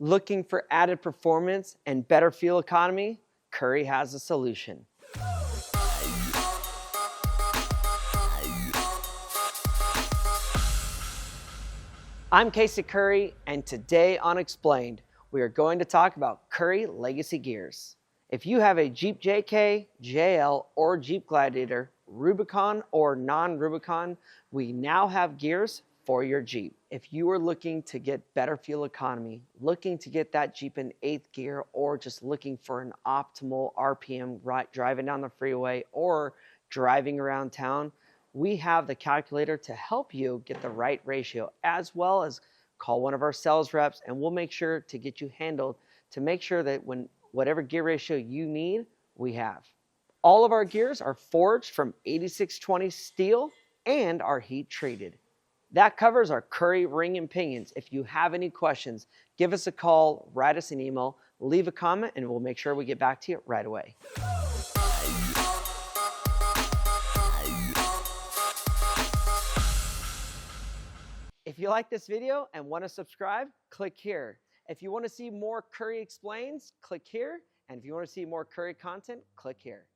Looking for added performance and better fuel economy? Currie has a solution. I'm Casey Currie, and today on Explained, we are going to talk about Currie Legacy gears. If you have a Jeep JK, JL, or Jeep Gladiator, Rubicon or non-Rubicon, we now have gears for your Jeep. If you are looking to get better fuel economy, looking to get that Jeep in 8th gear, or just looking for an optimal RPM driving down the freeway or driving around town, we have the calculator to help you get the right ratio, as well as call one of our sales reps and we'll make sure to get you handled to make sure that whatever gear ratio you need, we have. All of our gears are forged from 8620 steel and are heat treated. That covers our Currie ring and pinions. If you have any questions, give us a call, write us an email, leave a comment, and we'll make sure we get back to you right away. If you like this video and want to subscribe, click here. If you want to see more Currie Explains, click here. And if you want to see more Currie content, click here.